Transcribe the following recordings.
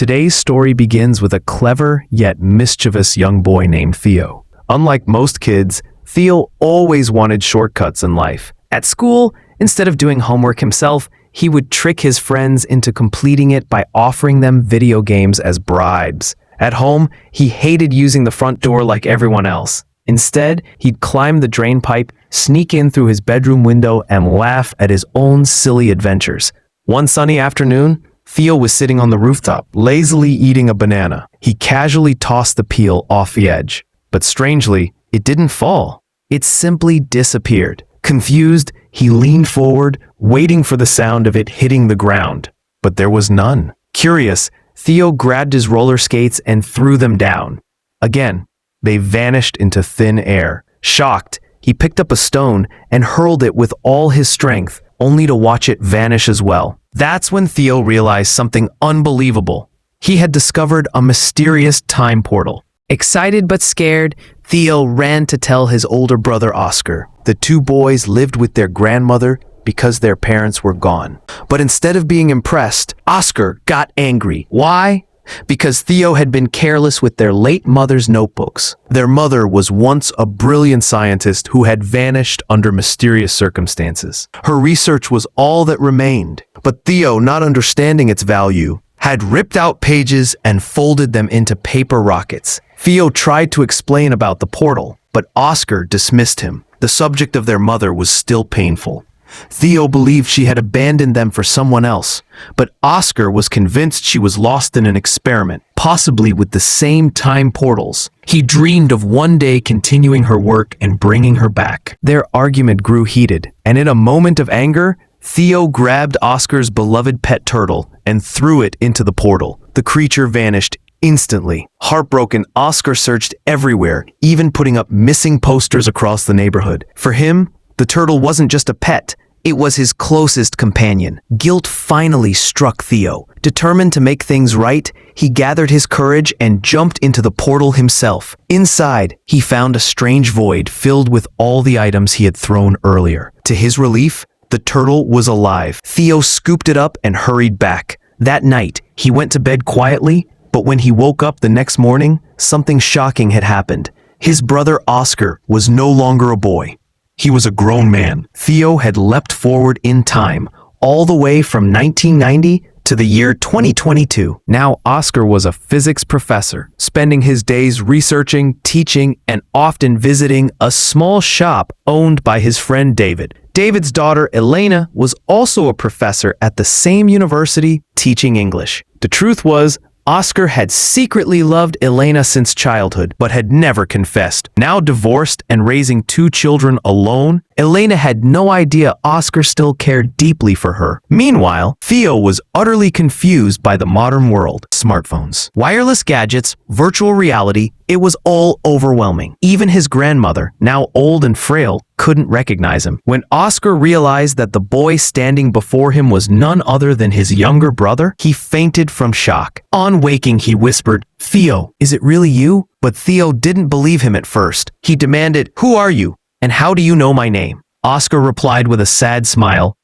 Today's story begins with a clever yet mischievous young boy named Theo. Unlike most kids, Theo always wanted shortcuts in life. At school, instead of doing homework himself, he would trick his friends into completing it by offering them video games as bribes. At home, he hated using the front door like everyone else. Instead, he'd climb the drain pipe, sneak in through his bedroom window, and laugh at his own silly adventures. One sunny afternoon, Theo was sitting on the rooftop, lazily eating a banana. He casually tossed the peel off the edge. But strangely, it didn't fall. It simply disappeared. Confused, he leaned forward, waiting for the sound of it hitting the ground. But there was none. Curious, Theo grabbed his roller skates and threw them down. Again, they vanished into thin air. Shocked, he picked up a stone and hurled it with all his strength, only to watch it vanish as well. That's when Theo realized something unbelievable. He had discovered a mysterious time portal. Excited but scared, Theo ran to tell his older brother Oscar. The two boys lived with their grandmother because their parents were gone. But instead of being impressed, Oscar got angry. Why? Because Theo had been careless with their late mother's notebooks. Their mother was once a brilliant scientist who had vanished under mysterious circumstances. Her research was all that remained. But Theo, not understanding its value, had ripped out pages and folded them into paper rockets. Theo tried to explain about the portal, but Oscar dismissed him. The subject of their mother was still painful. Theo believed she had abandoned them for someone else, but Oscar was convinced she was lost in an experiment, possibly with the same time portals. He dreamed of one day continuing her work and bringing her back. Their argument grew heated, and in a moment of anger, Theo grabbed Oscar's beloved pet turtle and threw it into the portal. The creature vanished instantly. Heartbroken, Oscar searched everywhere, even putting up missing posters across the neighborhood. For him, the turtle wasn't just a pet, it was his closest companion. Guilt finally struck Theo. Determined to make things right, he gathered his courage and jumped into the portal himself. Inside, he found a strange void filled with all the items he had thrown earlier. To his relief, the turtle was alive. Theo scooped it up and hurried back. That night, he went to bed quietly, but when he woke up the next morning, something shocking had happened. His brother Oscar was no longer a boy. He was a grown man. Theo had leapt forward in time, all the way from 1990 to the year 2022. Now Oscar was a physics professor, spending his days researching, teaching, and often visiting a small shop owned by his friend David. David's daughter Elena was also a professor at the same university, teaching English. The truth was, Oscar had secretly loved Elena since childhood, but had never confessed. Now divorced and raising two children alone, Elena had no idea Oscar still cared deeply for her. Meanwhile, Theo was utterly confused by the modern world. Smartphones, wireless gadgets, virtual reality, it was all overwhelming. Even his grandmother, now old and frail, couldn't recognize him. When Oscar realized that the boy standing before him was none other than his younger brother, he fainted from shock. On waking, he whispered, "Theo, is it really you?" But Theo didn't believe him at first. He demanded, "Who are you? And how do you know my name?" Oscar replied with a sad smile,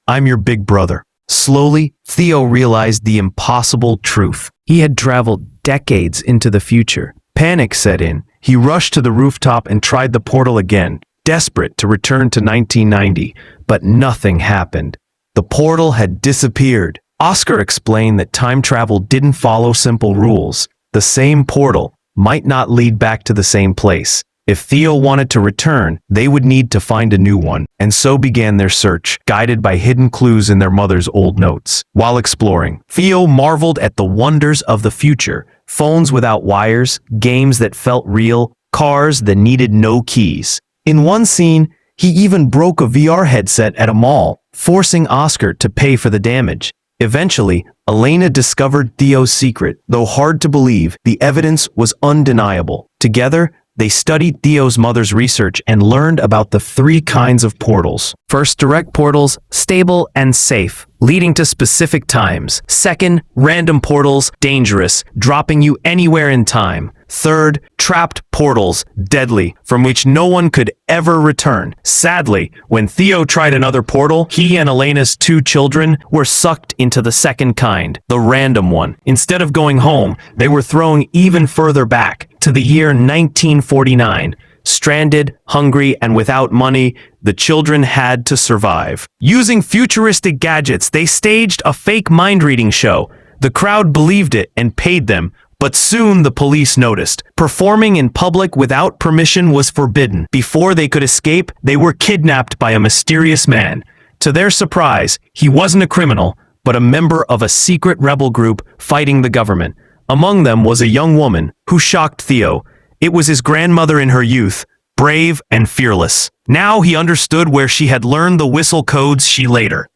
"I'm your big brother." Slowly, Theo realized the impossible truth. He had traveled decades into the future. Panic set in. He rushed to the rooftop and tried the portal again, desperate to return to 1990, but nothing happened. The portal had disappeared. Oscar explained that time travel didn't follow simple rules. The same portal might not lead back to the same place. If Theo wanted to return, they would need to find a new one, and so began their search, guided by hidden clues in their mother's old notes. While exploring, Theo marveled at the wonders of the future: phones without wires, games that felt real, cars that needed no keys. In one scene, he even broke a VR headset at a mall, forcing Oscar to pay for the damage. Eventually, Elena discovered Theo's secret. Though hard to believe, the evidence was undeniable. Together, they studied Theo's mother's research and learned about the three kinds of portals. First, direct portals, stable and safe, leading to specific times. Second, random portals, dangerous, dropping you anywhere in time. Third, trapped portals, deadly, from which no one could ever return. Sadly, when Theo tried another portal, he and Elena's 2 children were sucked into the second kind, the random one. Instead of going home, they were thrown even further back, to the year 1949. Stranded, hungry, and without money, the children had to survive. Using futuristic gadgets, they staged a fake mind-reading show. The crowd believed it and paid them, but soon the police noticed. Performing in public without permission was forbidden. Before they could escape, they were kidnapped by a mysterious man. To their surprise, he wasn't a criminal, but a member of a secret rebel group fighting the government. Among them was a young woman who shocked Theo. It was his grandmother in her youth, brave and fearless. Now he understood where she had learned the whistle codes she later.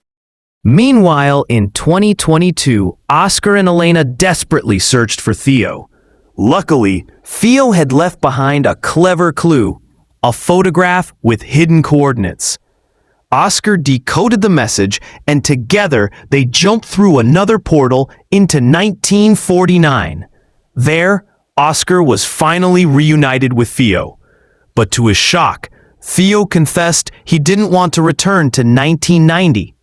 Meanwhile, in 2022, Oscar and Elena desperately searched for Theo. Luckily, Theo had left behind a clever clue, a photograph with hidden coordinates. Oscar decoded the message, and together they jumped through another portal into 1949. There, Oscar was finally reunited with Theo. But to his shock, Theo confessed he didn't want to return to 1990.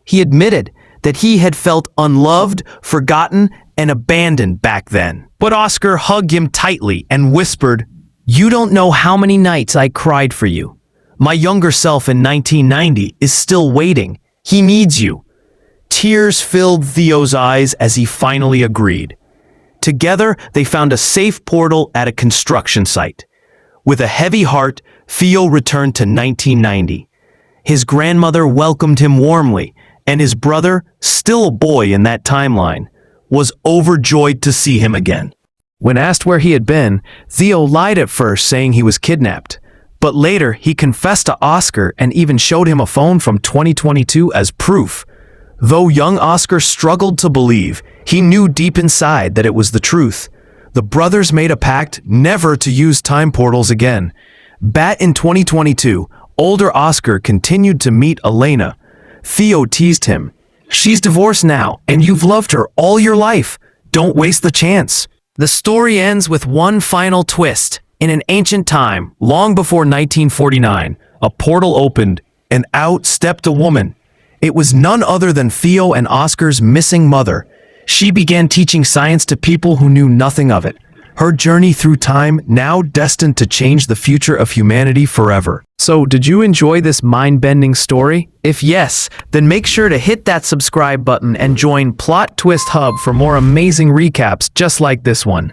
He admitted that he had felt unloved, forgotten, and abandoned back then. But Oscar hugged him tightly and whispered, "You don't know how many nights I cried for you. My younger self in 1990 is still waiting. He needs you." Tears filled Theo's eyes as he finally agreed. Together, they found a safe portal at a construction site. With a heavy heart, Theo returned to 1990. His grandmother welcomed him warmly, and his brother, still a boy in that timeline, was overjoyed to see him again. When asked where he had been, Theo lied at first, saying he was kidnapped. But later, he confessed to Oscar and even showed him a phone from 2022 as proof. Though young Oscar struggled to believe, he knew deep inside that it was the truth. The brothers made a pact never to use time portals again. Back in 2022, older Oscar continued to meet Elena. Theo teased him. "She's divorced now, and you've loved her all your life. Don't waste the chance." The story ends with one final twist. In an ancient time, long before 1949, a portal opened, and out stepped a woman. It was none other than Theo and Oscar's missing mother. She began teaching science to people who knew nothing of it. Her journey through time, now destined to change the future of humanity forever. So, did you enjoy this mind-bending story? If yes, then make sure to hit that subscribe button and join Plot Twist Hub for more amazing recaps just like this one.